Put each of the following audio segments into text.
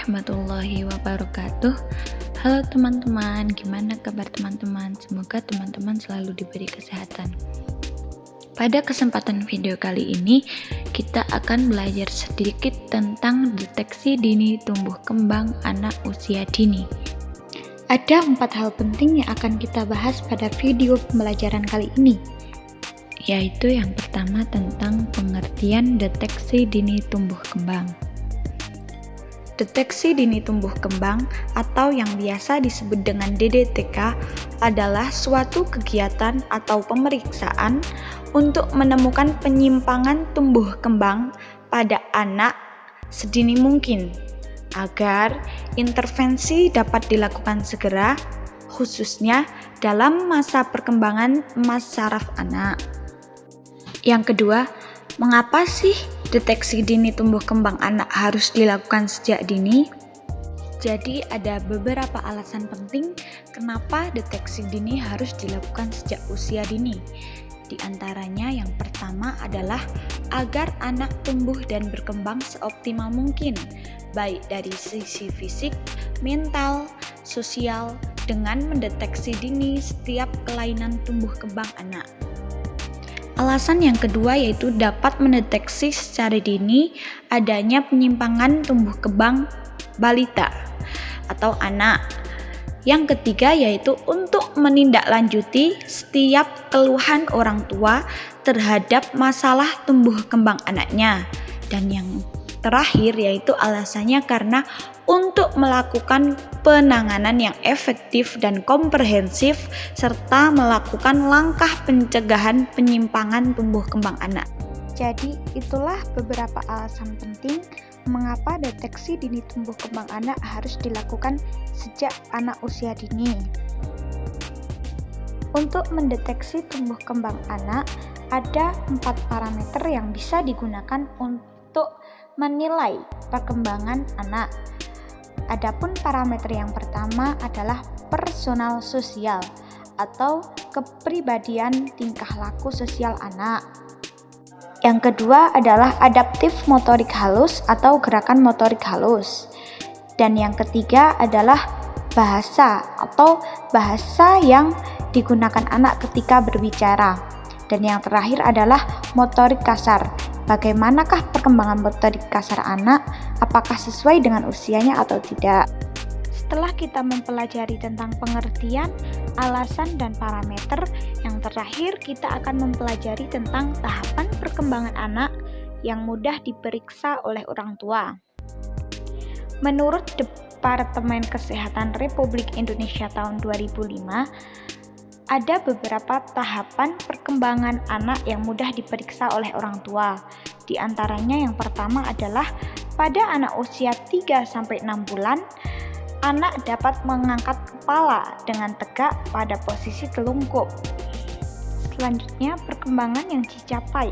warahmatullahi wabarakatuh. Halo teman-teman, gimana kabar teman-teman? Semoga teman-teman selalu diberi kesehatan. Pada kesempatan video kali ini, kita akan belajar sedikit tentang deteksi dini tumbuh kembang anak usia dini. Ada 4 hal penting yang akan kita bahas pada video pembelajaran kali ini, yaitu yang pertama tentang pengertian deteksi dini tumbuh kembang. Deteksi dini tumbuh kembang atau yang biasa disebut dengan DDTK adalah suatu kegiatan atau pemeriksaan untuk menemukan penyimpangan tumbuh kembang pada anak sedini mungkin agar intervensi dapat dilakukan segera, khususnya dalam masa perkembangan emas saraf anak. Yang kedua, mengapa sih deteksi dini tumbuh kembang anak harus dilakukan sejak dini? Jadi ada beberapa alasan penting kenapa deteksi dini harus dilakukan sejak usia dini. Di antaranya yang pertama adalah agar anak tumbuh dan berkembang seoptimal mungkin, baik dari sisi fisik, mental, sosial, dengan mendeteksi dini setiap kelainan tumbuh kembang anak. Alasan yang kedua yaitu dapat mendeteksi secara dini adanya penyimpangan tumbuh kembang balita atau anak. Yang ketiga yaitu untuk menindaklanjuti setiap keluhan orang tua terhadap masalah tumbuh kembang anaknya. Dan yang terakhir yaitu alasannya karena untuk melakukan penanganan yang efektif dan komprehensif serta melakukan langkah pencegahan penyimpangan tumbuh kembang anak. Jadi itulah beberapa alasan penting mengapa deteksi dini tumbuh kembang anak harus dilakukan sejak anak usia dini. Untuk mendeteksi tumbuh kembang anak, ada 4 parameter yang bisa digunakan untuk menilai perkembangan anak. Adapun parameter yang pertama adalah personal sosial atau kepribadian tingkah laku sosial anak. Yang kedua adalah adaptif motorik halus atau gerakan motorik halus. Dan yang ketiga adalah bahasa atau bahasa yang digunakan anak ketika berbicara. Dan yang terakhir adalah motorik kasar. Bagaimanakah perkembangan motorik kasar anak? Apakah sesuai dengan usianya atau tidak? Setelah kita mempelajari tentang pengertian, alasan, dan parameter, yang terakhir kita akan mempelajari tentang tahapan perkembangan anak yang mudah diperiksa oleh orang tua. Menurut Departemen Kesehatan Republik Indonesia tahun 2005, ada beberapa tahapan perkembangan anak yang mudah diperiksa oleh orang tua. Di antaranya yang pertama adalah pada anak usia 3-6 bulan, anak dapat mengangkat kepala dengan tegak pada posisi telungkup. Selanjutnya, perkembangan yang dicapai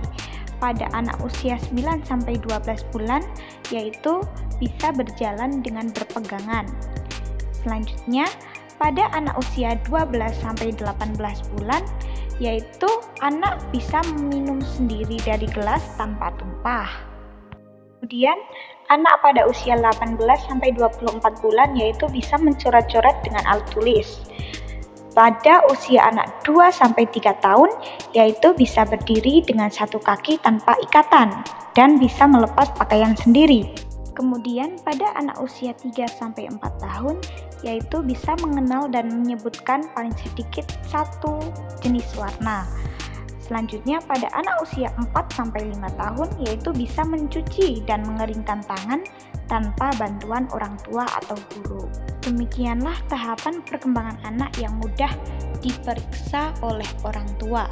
pada anak usia 9-12 bulan yaitu bisa berjalan dengan berpegangan. Selanjutnya, pada anak usia 12-18 bulan, yaitu anak bisa meminum sendiri dari gelas tanpa tumpah. Kemudian, anak pada usia 18-24 bulan, yaitu bisa mencoret-coret dengan alat tulis. Pada usia anak 2-3 tahun, yaitu bisa berdiri dengan satu kaki tanpa ikatan, dan bisa melepas pakaian sendiri. Kemudian pada anak usia 3-4 tahun, yaitu bisa mengenal dan menyebutkan paling sedikit 1 jenis warna. Selanjutnya pada anak usia 4-5 tahun, yaitu bisa mencuci dan mengeringkan tangan tanpa bantuan orang tua atau guru. Demikianlah tahapan perkembangan anak yang mudah diperiksa oleh orang tua.